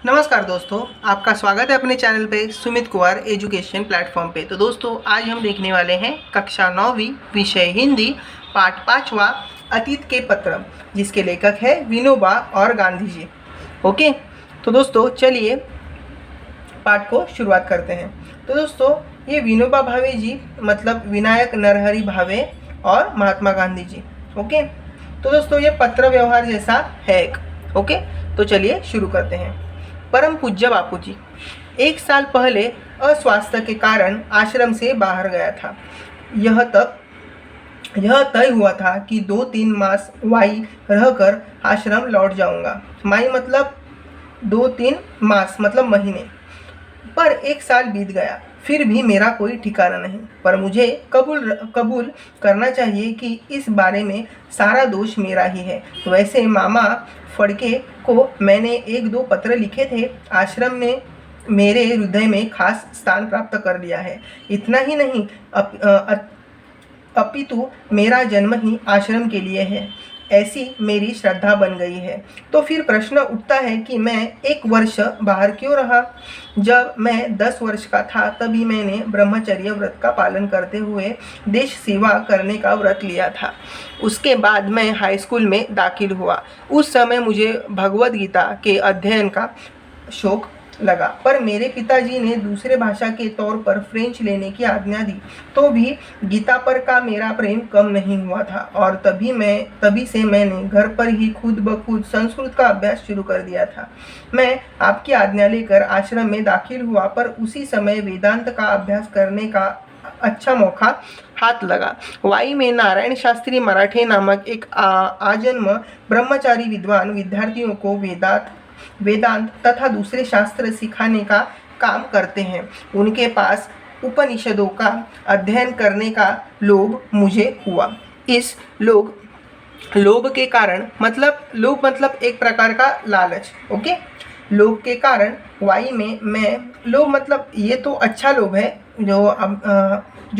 नमस्कार दोस्तों, आपका स्वागत है अपने चैनल पे सुमित कुमार एजुकेशन प्लेटफॉर्म पे। तो दोस्तों, आज हम देखने वाले हैं कक्षा 9वीं विषय हिंदी पाठ 5वां अतीत के पत्र, जिसके लेखक है विनोबा और गांधी जी। ओके, तो दोस्तों चलिए पाठ को शुरुआत करते हैं। तो दोस्तों, ये विनोबा भावे जी मतलब विनायक नरहरि भावे और महात्मा गांधी जी। ओके, तो दोस्तों ये पत्र व्यवहार जैसा है एक। ओके, तो चलिए शुरू करते हैं। परम पूज्य बापू जी, 1 साल पहले अस्वास्थ्य के कारण आश्रम से बाहर गया था। यह तय हुआ था कि 2-3 मास वाई रहकर आश्रम लौट जाऊंगा। माई मतलब 2-3 मास मतलब महीने। पर 1 साल बीत गया, फिर भी मेरा कोई ठिकाना नहीं। पर मुझे कबूल करना चाहिए कि इस बारे में सारा दोष मेरा ही है। वैसे मामा फड़के को मैंने 1-2 पत्र लिखे थे। आश्रम ने मेरे हृदय में खास स्थान प्राप्त कर लिया है। इतना ही नहीं, अपितु मेरा जन्म ही आश्रम के लिए है, ऐसी मेरी श्रद्धा बन गई है। तो फिर प्रश्न उठता है कि मैं 1 वर्ष बाहर क्यों रहा। जब मैं 10 वर्ष का था तभी मैंने ब्रह्मचर्य व्रत का पालन करते हुए देश सेवा करने का व्रत लिया था। उसके बाद मैं हाई स्कूल में दाखिल हुआ। उस समय मुझे भगवद गीता के अध्ययन का शौक लगा, पर मेरे पिताजी ने दूसरे भाषा के तौर पर फ्रेंच लेने की आज्ञा दी। तो भी गीता पर का मेरा प्रेम कम नहीं हुआ था और तभी से मैंने घर पर ही खुद ब खुद संस्कृत का अभ्यास शुरू कर दिया था। मैं आपकी आज्ञा लेकर आश्रम में दाखिल हुआ, पर उसी समय वेदांत का अभ्यास करने का अच्छा मौका हाथ लगा। वाई में नारायण शास्त्री मराठे नामक एक आजन्म ब्रह्मचारी विद्वान विद्यार्थियों को वेदांत तथा दूसरे शास्त्र सिखाने का काम करते हैं। उनके पास उपनिषदों का अध्ययन करने का लोभ मुझे हुआ। इस लोभ के कारण लोभ मतलब एक प्रकार का लालच। ओके, लोभ के कारण वाई में मैं लोभ मतलब ये तो अच्छा लोभ है जो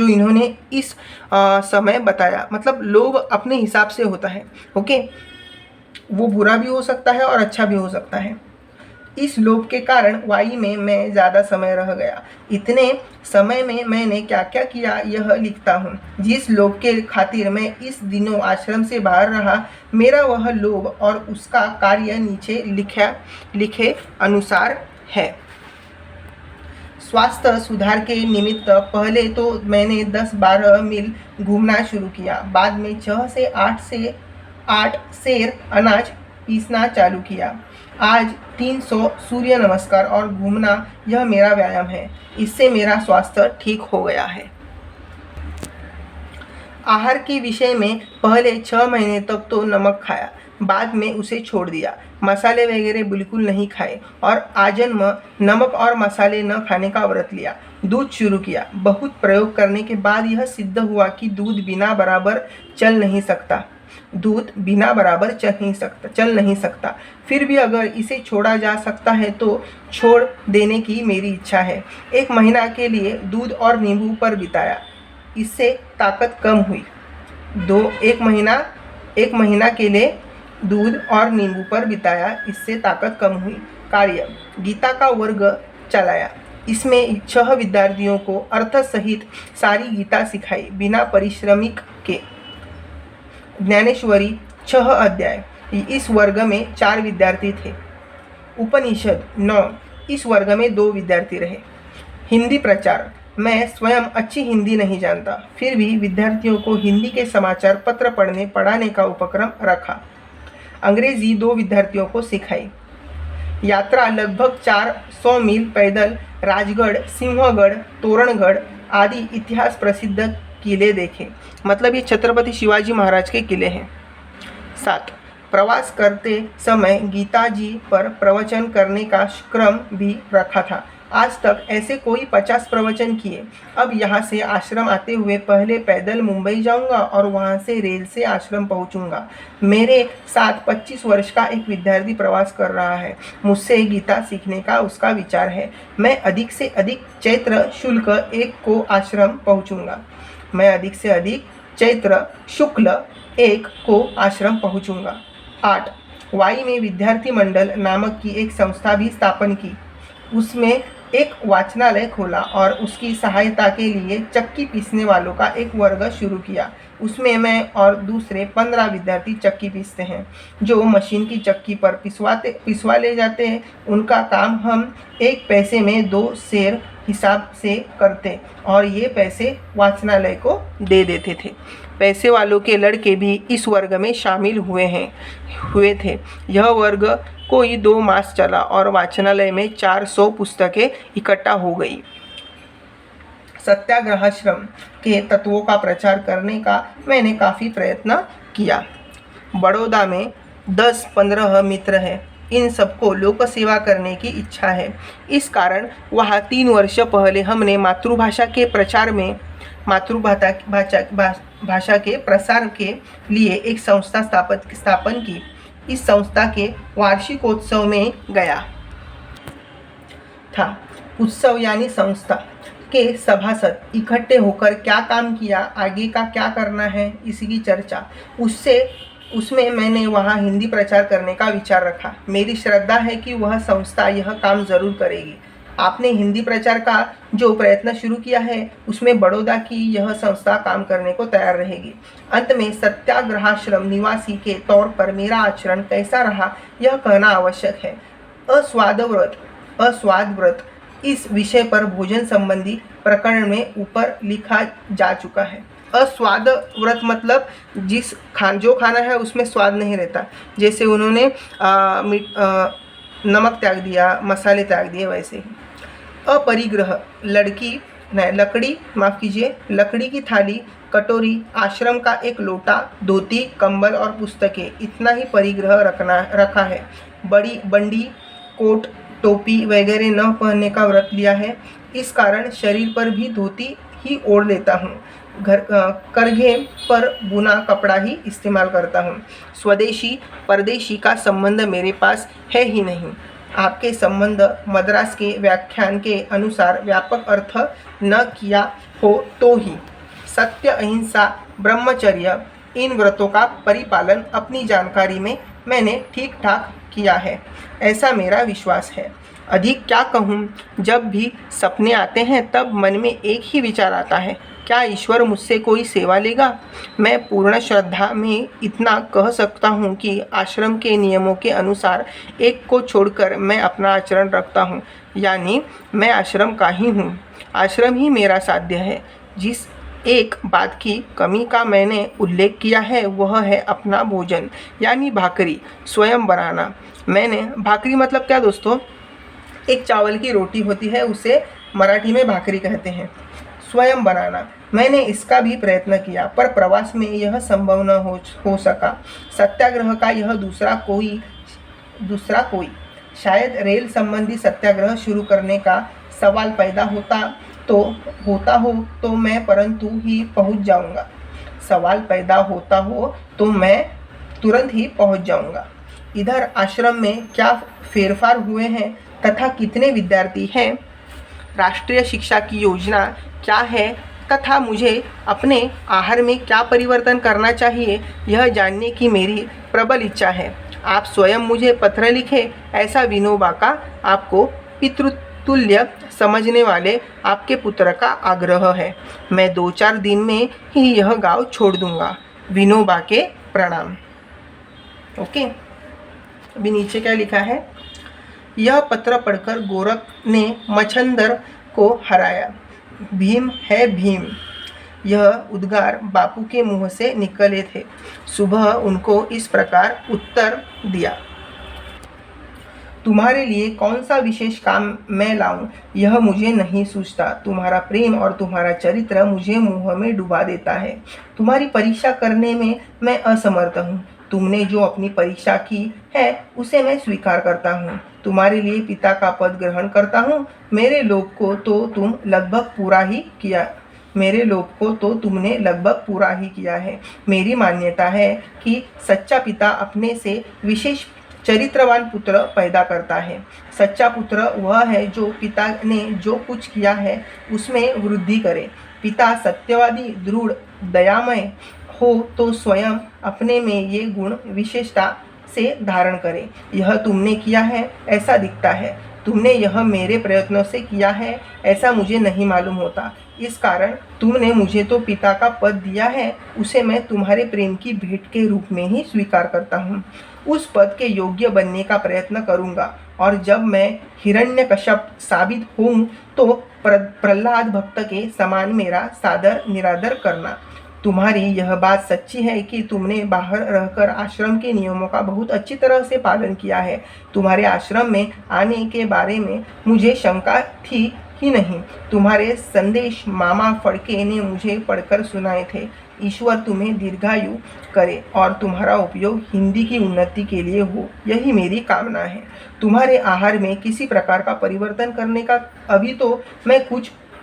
इन्होंने इस समय बताया। मतलब लोभ अपने हिसाब से होता है। ओके, वो बुरा भी हो सकता है और अच्छा भी हो सकता है। इस लोभ के कारण वाई में मैं ज़्यादा समय रह गया। इतने समय में मैंने क्या क्या किया यह लिखता हूँ। जिस लोभ के खातिर मैं इस दिनों आश्रम से बाहर रहा, मेरा वह लोभ और उसका कार्य नीचे लिखे अनुसार है। स्वास्थ्य सुधार के निमित्त पहले तो मैंने 10-12 मील घूमना शुरू किया। बाद में 6 से 8 सेर अनाज पीसना चालू किया। आज 300 सूर्य नमस्कार और घूमना, यह मेरा व्यायाम है। इससे मेरा स्वास्थ्य ठीक हो गया है। आहार के विषय में पहले 6 महीने तक तो नमक खाया, बाद में उसे छोड़ दिया। मसाले वगैरह बिल्कुल नहीं खाए और आजन्म नमक और मसाले न खाने का व्रत लिया। दूध शुरू किया। बहुत प्रयोग करने के बाद यह सिद्ध हुआ कि दूध बिना बराबर चल नहीं सकता। फिर भी अगर इसे छोड़ा जा सकता है तो छोड़ देने की मेरी इच्छा है। 1 महीना के लिए दूध और नींबू पर बिताया, इससे ताकत कम हुई। 1 महीना के लिए दूध और नींबू पर बिताया, इससे ताकत कम हुई। कार्य, गीता का वर्ग चलाया। इसमें 6 विद्यार्थियों को अर्थ सहित सारी गीता सिखाई बिना परिश्रमिक के। ज्ञानेश्वरी 6 अध्याय। इस वर्ग में 4 विद्यार्थी थे। उपनिषद 9, इस वर्ग में 2 विद्यार्थी रहे। हिंदी प्रचार, मैं स्वयं अच्छी हिंदी नहीं जानता, फिर भी विद्यार्थियों को हिंदी के समाचार पत्र पढ़ाने का उपक्रम रखा। अंग्रेजी 2 विद्यार्थियों को सिखाई। यात्रा लगभग 400 मील पैदल राजगढ़, सिंहगढ़, तोरणगढ़ आदि इतिहास प्रसिद्ध किले देखे। मतलब ये छत्रपति शिवाजी महाराज के किले हैं। 7. प्रवास करते समय गीता जी पर प्रवचन करने का क्रम भी रखा था। आज तक ऐसे कोई 50 प्रवचन किए। अब यहाँ से आश्रम आते हुए पहले पैदल मुंबई जाऊँगा और वहाँ से रेल से आश्रम पहुँचूँगा। मेरे साथ 25 वर्ष का एक विद्यार्थी प्रवास कर रहा है। मुझसे गीता सीखने का उसका विचार है। मैं अधिक से अधिक चैत्र शुक्ल 1 को आश्रम पहुँचूँगा। 8. वाई में विद्यार्थी मंडल नामक की एक संस्था भी स्थापन की। उसमें एक वाचनालय खोला और उसकी सहायता के लिए चक्की पीसने वालों का एक वर्ग शुरू किया। उसमें मैं और दूसरे 15 विद्यार्थी चक्की पीसते हैं। जो मशीन की चक्की पर पिसवा ले जाते हैं, उनका काम हम 1 पैसे में 2 शेर हिसाब से करते और ये पैसे वाचनालय को दे देते थे। पैसे वालों के लड़के भी इस वर्ग में शामिल हुए थे। यह वर्ग कोई 2 मास चला और वाचनालय में 400 पुस्तकें इकट्ठा हो गई। सत्याग्रहाश्रम के तत्वों का प्रचार करने का मैंने काफ़ी प्रयत्न किया। बड़ौदा में 10-15 मित्र हैं। इन सबको लोक सेवा करने की इच्छा है। इस कारण वहाँ 3 वर्ष पहले हमने मातृभाषा के प्रसार के लिए एक संस्था स्थापन की। इस संस्था के वार्षिकोत्सव में गया था। उत्सव यानी संस्था के सभासद इकट्ठे होकर क्या काम किया, आगे का क्या करना है, इसकी चर्चा। उसमें मैंने वहाँ हिंदी प्रचार करने का विचार रखा। मेरी श्रद्धा है कि वह संस्था यह काम जरूर करेगी। आपने हिंदी प्रचार का जो प्रयत्न शुरू किया है, उसमें बड़ौदा की यह संस्था काम करने को तैयार रहेगी। अंत में सत्याग्रहाश्रम निवासी के तौर पर मेरा आचरण कैसा रहा, यह कहना आवश्यक है। अस्वाद व्रत इस विषय पर भोजन संबंधी प्रकरण में ऊपर लिखा जा चुका है। अस्वाद व्रत मतलब जो खाना है उसमें स्वाद नहीं रहता। जैसे उन्होंने नमक त्याग दिया, मसाले त्याग दिए, वैसे ही। अपरिग्रह लकड़ी की थाली, कटोरी, आश्रम का एक लोटा, धोती, कंबल और पुस्तकें, इतना ही परिग्रह रखा है। बड़ी बंडी, कोट, टोपी वगैरह न पहनने का व्रत लिया है। इस कारण शरीर पर भी धोती ही ओढ़ लेता हूँ। करघे पर बुना कपड़ा ही इस्तेमाल करता हूँ। स्वदेशी परदेशी का संबंध मेरे पास है ही नहीं। आपके संबंध मद्रास के व्याख्यान के अनुसार व्यापक अर्थ न किया हो तो ही। सत्य, अहिंसा, ब्रह्मचर्य, इन व्रतों का परिपालन अपनी जानकारी में मैंने ठीक ठाक किया है, ऐसा मेरा विश्वास है। अधिक क्या कहूँ, जब भी सपने आते हैं तब मन में एक ही विचार आता है, क्या ईश्वर मुझसे कोई सेवा लेगा? मैं पूर्ण श्रद्धा में इतना कह सकता हूँ कि आश्रम के नियमों के अनुसार एक को छोड़कर मैं अपना आचरण रखता हूँ, यानी मैं आश्रम का ही हूँ। आश्रम ही मेरा साध्य है। जिस एक बात की कमी का मैंने उल्लेख किया है वह है अपना भोजन, यानी भाकरी स्वयं बनाना। मैंने भाकरी मतलब क्या दोस्तों? एक चावल की रोटी होती है, उसे मराठी में भाकरी कहते हैं। स्वयं बनाना, मैंने इसका भी प्रयत्न किया, पर प्रवास में यह संभव न हो सका। सत्याग्रह का यह दूसरा कोई शायद रेल संबंधी सत्याग्रह शुरू करने का सवाल पैदा होता हो मैं परंतु ही पहुंच जाऊंगा। सवाल पैदा होता हो तो मैं तुरंत ही पहुंच जाऊंगा। इधर आश्रम में क्या फेरफार हुए हैं तथा कितने विद्यार्थी हैं, राष्ट्रीय शिक्षा की योजना क्या है तथा मुझे अपने आहार में क्या परिवर्तन करना चाहिए, यह जानने की मेरी प्रबल इच्छा है। आप स्वयं मुझे पत्र लिखें, ऐसा विनोबा का आपको पितृतुल्य समझने वाले आपके पुत्र का आग्रह है। मैं 2-4 दिन में ही यह गांव छोड़ दूंगा। विनोबा के प्रणाम। ओके, अभी नीचे क्या लिखा है? यह पत्र पढ़कर गोरख ने मच्छंदर को हराया। भीम है भीम, यह उद्गार बापू के मुंह से निकले थे। सुबह उनको इस प्रकार उत्तर दिया, तुम्हारे लिए कौन सा विशेष काम मैं लाऊं, यह मुझे नहीं सूझता। तुम्हारा प्रेम और तुम्हारा चरित्र मुझे मुंह में डुबा देता है। तुम्हारी परीक्षा करने में मैं असमर्थ हूँ। तुमने जो अपनी परीक्षा की है उसे मैं स्वीकार करता हूँ। तुम्हारे लिए पिता का पद ग्रहण करता हूँ। मेरे लोभ को तो तुमने लगभग पूरा ही किया है। मेरी मान्यता है कि सच्चा पिता अपने से विशेष चरित्रवान पुत्र पैदा करता है। सच्चा पुत्र वह है जो पिता ने जो कुछ किया है उसमें वृद्धि करे। पिता सत्यवादी, दृढ़, दयामय हो तो स्वयं अपने में ये गुण विशेषता से धारण करें। यह तुमने किया है ऐसा दिखता है, तुमने यह मेरे प्रयत्नों से किया है ऐसा मुझे नहीं मालूम होता। इस कारण तुमने मुझे तो पिता का पद दिया है, उसे मैं तुम्हारे प्रेम की भेंट के रूप में ही स्वीकार करता हूँ। उस पद के योग्य बनने का प्रयत्न करूँगा, और जब मैं हिरण्यकश्यप साबित हूँ तो प्रहलाद भक्त के समान मेरा सादर निरादर करना। तुम्हारी यह बात सच्ची है कि तुमने बाहर रहकर आश्रम के नियमों का बहुत अच्छी तरह से पालन किया है। तुम्हारे आश्रम में आने के बारे में मुझे शंका थी ही नहीं। तुम्हारे संदेश मामा फड़के ने मुझे पढ़कर सुनाए थे। ईश्वर तुम्हें दीर्घायु करे और तुम्हारा उपयोग हिंदी की उन्नति के लिए हो, यही मेरी कामना है। तुम्हारे आहार में किसी प्रकार का परिवर्तन करने का अभी तो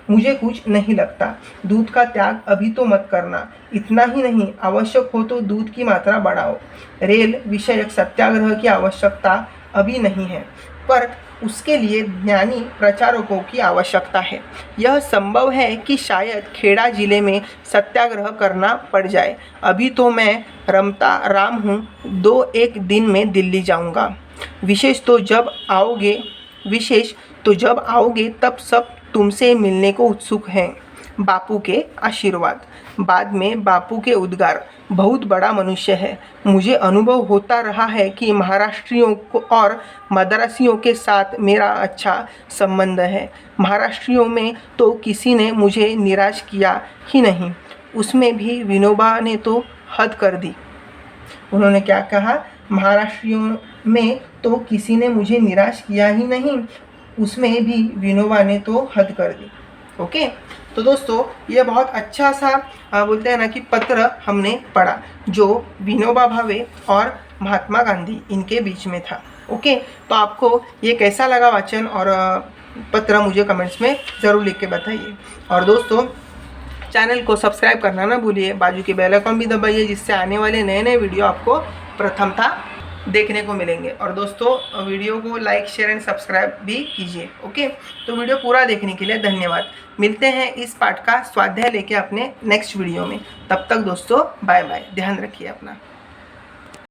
मुझे कुछ नहीं लगता। दूध का त्याग अभी तो मत करना। इतना ही नहीं, आवश्यक हो तो दूध की मात्रा बढ़ाओ। रेल विषयक सत्याग्रह की आवश्यकता अभी नहीं है, पर उसके लिए ज्ञानी प्रचारकों की आवश्यकता है। यह संभव है कि शायद खेड़ा जिले में सत्याग्रह करना पड़ जाए। अभी तो मैं रमता राम हूँ, 2-1 दिन में दिल्ली जाऊँगा। विशेष तो जब आओगे तब सब तुमसे मिलने को उत्सुक हैं। बापू के आशीर्वाद। बाद में बापू के उद्गार। बहुत बड़ा मनुष्य है। मुझे अनुभव होता रहा है कि महाराष्ट्रियों को और मद्रासियों के साथ मेरा अच्छा संबंध है। महाराष्ट्रियों में तो किसी ने मुझे निराश किया ही नहीं। उसमें भी विनोबा ने तो हद कर दी। उन्होंने क्या कहा? महाराष्ट्रियों में तो किसी ने मुझे निराश किया ही नहीं, उसमें भी विनोबा ने तो हद कर दी। ओके, तो दोस्तों ये बहुत अच्छा सा बोलते हैं ना कि पत्र हमने पढ़ा जो विनोबा भावे और महात्मा गांधी इनके बीच में था। ओके, तो आपको ये कैसा लगा वाचन और पत्र मुझे कमेंट्स में ज़रूर लिख के बताइए। और दोस्तों चैनल को सब्सक्राइब करना ना भूलिए, बाजू के बेल आइकन भी दबाइए, जिससे आने वाले नए वीडियो आपको प्रथमतः देखने को मिलेंगे। और दोस्तों वीडियो को लाइक शेयर एंड सब्सक्राइब भी कीजिए। ओके, तो वीडियो पूरा देखने के लिए धन्यवाद। मिलते हैं इस पाठ का स्वाध्याय लेके अपने नेक्स्ट वीडियो में। तब तक दोस्तों बाय बाय, ध्यान रखिए अपना।